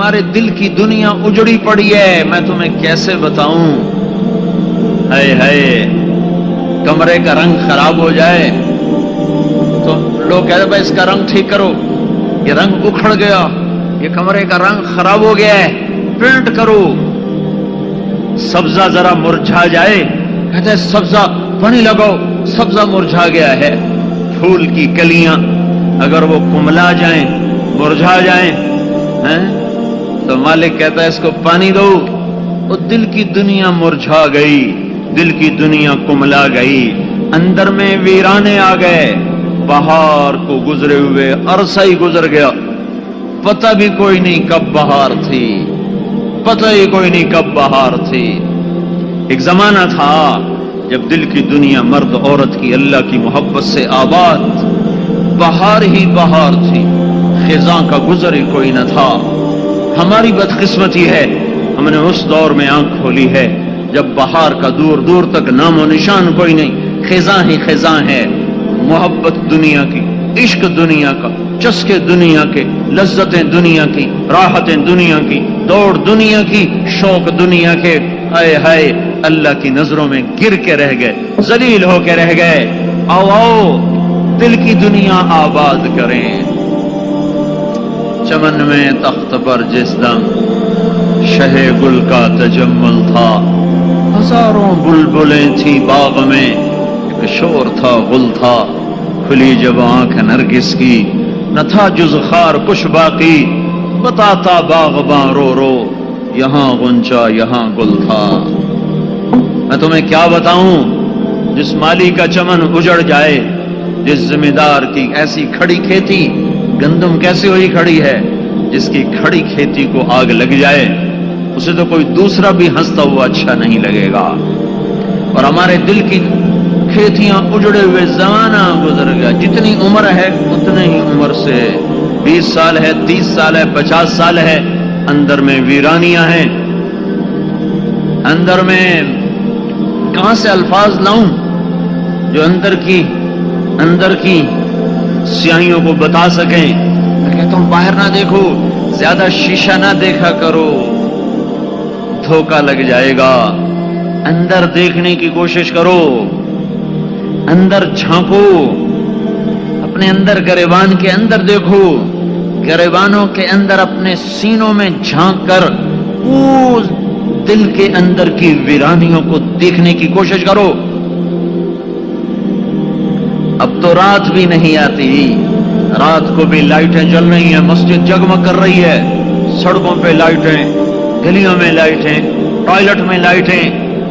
ہمارے دل کی دنیا اجڑی پڑی ہے، میں تمہیں کیسے بتاؤں۔ ہائے ہائے، کمرے کا رنگ خراب ہو جائے تو لوگ کہتے ہیں بھائی اس کا رنگ ٹھیک کرو، یہ رنگ اکھڑ گیا، یہ کمرے کا رنگ خراب ہو گیا ہے، پینٹ کرو۔ سبزہ ذرا مرجھا جائے، کہتے ہیں سبزہ پانی لگاؤ، سبزہ مرجھا گیا ہے۔ پھول کی کلیاں اگر وہ کملا جائیں، مرجھا جائیں تو مالک کہتا ہے اس کو پانی دو۔ وہ دل کی دنیا مرجھا گئی، دل کی دنیا کملا گئی، اندر میں ویرانے آ گئے۔ بہار کو گزرے ہوئے عرصہ ہی گزر گیا، پتہ بھی کوئی نہیں کب بہار تھی، پتہ ہی کوئی نہیں کب بہار تھی۔ ایک زمانہ تھا جب دل کی دنیا مرد عورت کی اللہ کی محبت سے آباد، بہار ہی بہار تھی، خزاں کا گزر ہی کوئی نہ تھا۔ ہماری بدقسمتی ہے، ہم نے اس دور میں آنکھ کھولی ہے جب بہار کا دور دور تک نام و نشان کوئی نہیں، خزاں ہی خزاں ہے۔ محبت دنیا کی، عشق دنیا کا، چسکے دنیا کے، لذتیں دنیا کی، راحتیں دنیا کی، دوڑ دنیا کی، شوق دنیا کے، ہائے ہائے اللہ کی نظروں میں گر کے رہ گئے، ذلیل ہو کے رہ گئے۔ آؤ آؤ دل کی دنیا آباد کریں۔ چمن میں تخت پر جس دم شہ گل کا تجمل تھا، ہزاروں بلبلیں تھی باغ میں، ایک شور تھا غل تھا، کھلی جب آنکھ نرگس کی، نہ تھا جز خار کچھ باقی، بتاتا باغباں رو رو یہاں غنچہ یہاں گل تھا۔ میں تمہیں کیا بتاؤں، جس مالی کا چمن اجڑ جائے، جس ذمہ دار کی ایسی کھڑی کھیتی، گندم کیسے ہوئی کھڑی ہے، جس کی کھڑی کھیتی کو آگ لگ جائے اسے تو کوئی دوسرا بھی ہنستا ہوا اچھا نہیں لگے گا۔ اور ہمارے دل کی کھیتیاں اجڑے ہوئے زمانہ گزر گیا، جتنی عمر ہے اتنے ہی عمر سے 20 سال ہے، 30 سال ہے، 50 سال ہے، اندر میں ویرانیاں ہیں، اندر میں کہاں سے الفاظ لاؤں جو اندر کی سیاہیوں کو بتا سکیں۔ میں کہتا ہوں باہر نہ دیکھو، زیادہ شیشہ نہ دیکھا کرو، دھوکہ لگ جائے گا۔ اندر دیکھنے کی کوشش کرو، اندر جھانکو، اپنے اندر گریبان کے اندر دیکھو، گریبانوں کے اندر اپنے سینوں میں جھانک کر اس دل کے اندر کی ویرانیوں کو دیکھنے کی کوشش کرو۔ اب تو رات بھی نہیں آتی، رات کو بھی لائٹیں جل رہی ہیں، مسجد جگمگ کر رہی ہے، سڑکوں پہ لائٹیں، گلیوں میں لائٹیں، ٹوائلٹ میں لائٹیں،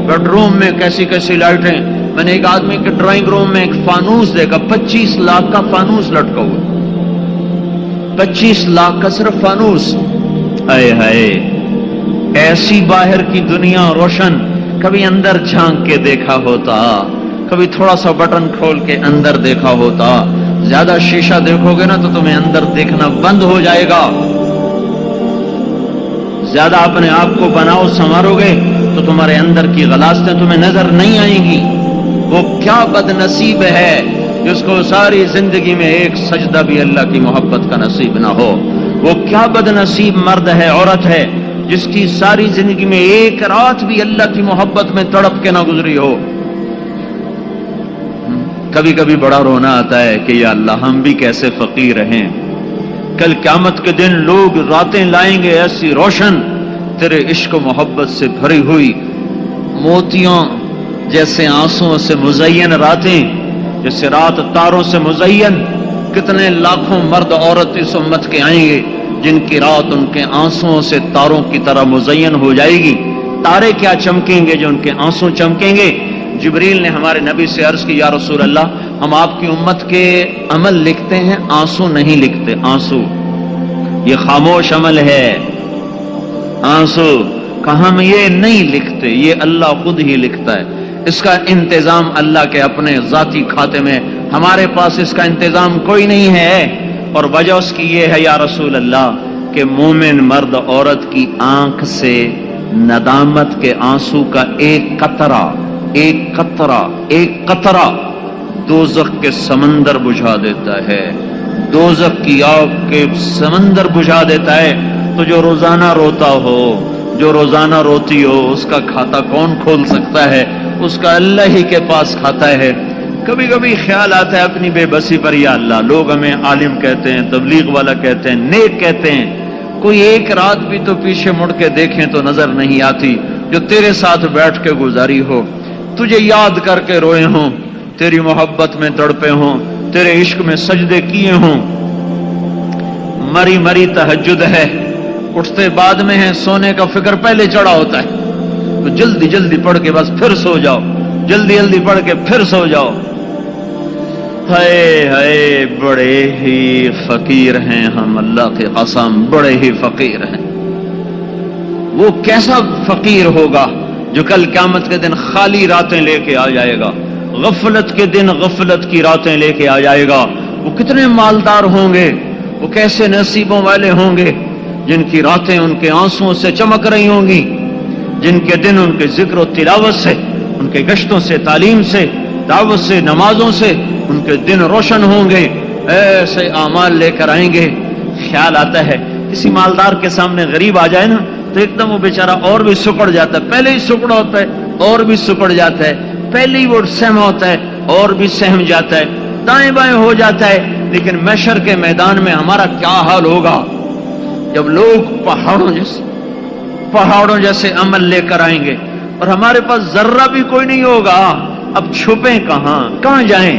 بیڈ روم میں کیسی کیسی لائٹیں۔ میں نے ایک آدمی کے ڈرائنگ روم میں ایک فانوس دیکھا، 25 لاکھ کا فانوس لٹکا ہوا، 25 لاکھ کا صرف فانوس۔ ہائے ہائے، ایسی باہر کی دنیا روشن، کبھی اندر جھانک کے دیکھا ہوتا، کبھی تھوڑا سا بٹن کھول کے اندر دیکھا ہوتا۔ زیادہ شیشہ دیکھو گے نا تو تمہیں اندر دیکھنا بند ہو جائے گا، زیادہ اپنے آپ کو بناؤ سنوارو گے تو تمہارے اندر کی غلاستیں تمہیں نظر نہیں آئیں گی۔ وہ کیا بد نصیب ہے جس کو ساری زندگی میں ایک سجدہ بھی اللہ کی محبت کا نصیب نہ ہو۔ وہ کیا بد نصیب مرد ہے، عورت ہے، جس کی ساری زندگی میں ایک رات بھی اللہ کی محبت میں تڑپ کے نہ گزری ہو۔ کبھی کبھی بڑا رونا آتا ہے کہ یا اللہ ہم بھی کیسے فقیر ہیں۔ کل قیامت کے دن لوگ راتیں لائیں گے ایسی روشن، تیرے عشق و محبت سے بھری ہوئی، موتیوں جیسے آنسوؤں سے مزین راتیں، جیسے رات تاروں سے مزین۔ کتنے لاکھوں مرد عورت اس امت کے آئیں گے جن کی رات ان کے آنسوؤں سے تاروں کی طرح مزین ہو جائے گی۔ تارے کیا چمکیں گے جو ان کے آنسو چمکیں گے۔ جبریل نے ہمارے نبی سے عرض کی، یا رسول اللہ ہم آپ کی امت کے عمل لکھتے ہیں، آنسو نہیں لکھتے۔ آنسو یہ خاموش عمل ہے، آنسو کہاں ہم یہ نہیں لکھتے، یہ اللہ خود ہی لکھتا ہے۔ اس کا انتظام اللہ کے اپنے ذاتی کھاتے میں، ہمارے پاس اس کا انتظام کوئی نہیں ہے۔ اور وجہ اس کی یہ ہے یا رسول اللہ کہ مومن مرد عورت کی آنکھ سے ندامت کے آنسو کا ایک قطرہ دوزخ کے سمندر بجھا دیتا ہے، دوزخ کی آگ کے سمندر بجھا دیتا ہے۔ تو جو روزانہ روتا ہو، جو روزانہ روتی ہو، اس کا کھاتا کون کھول سکتا ہے؟ اس کا اللہ ہی کے پاس کھاتا ہے۔ کبھی کبھی خیال آتا ہے اپنی بے بسی پر، یا اللہ لوگ ہمیں عالم کہتے ہیں، تبلیغ والا کہتے ہیں، نیک کہتے ہیں، کوئی ایک رات بھی تو پیچھے مڑ کے دیکھیں تو نظر نہیں آتی جو تیرے ساتھ بیٹھ کے گزاری ہو، تجھے یاد کر کے روئے ہوں، تیری محبت میں تڑپے ہوں، تیرے عشق میں سجدے کیے ہوں۔ مری مری تہجد ہے، اٹھتے بعد میں ہے، سونے کا فکر پہلے چڑھا ہوتا ہے، تو جلدی جلدی پڑھ کے بس پھر سو جاؤ، جلدی جلدی پڑھ کے پھر سو جاؤ۔ ہائے ہائے بڑے ہی فقیر ہیں ہم، اللہ کی قسم بڑے ہی فقیر ہیں۔ وہ کیسا فقیر ہوگا جو کل قیامت کے دن خالی راتیں لے کے آ جائے گا، غفلت کے دن غفلت کی راتیں لے کے آ جائے گا۔ وہ کتنے مالدار ہوں گے، وہ کیسے نصیبوں والے ہوں گے جن کی راتیں ان کے آنسوؤں سے چمک رہی ہوں گی، جن کے دن ان کے ذکر و تلاوت سے، ان کے گشتوں سے، تعلیم سے، دعوت سے، نمازوں سے ان کے دن روشن ہوں گے، ایسے اعمال لے کر آئیں گے۔ خیال آتا ہے کسی مالدار کے سامنے غریب آ جائے نا تو ایک دم وہ بیچارہ اور بھی سکڑ جاتا ہے، پہلے ہی سکڑا ہوتا ہے اور بھی سکڑ جاتا ہے، پہلے ہی وہ سہما ہوتا ہے اور بھی سہم جاتا ہے، دائیں بائیں ہو جاتا ہے۔ لیکن محشر کے میدان میں ہمارا کیا حال ہوگا جب لوگ پہاڑوں جیسے عمل لے کر آئیں گے اور ہمارے پاس ذرہ بھی کوئی نہیں ہوگا، اب چھپیں کہاں جائیں؟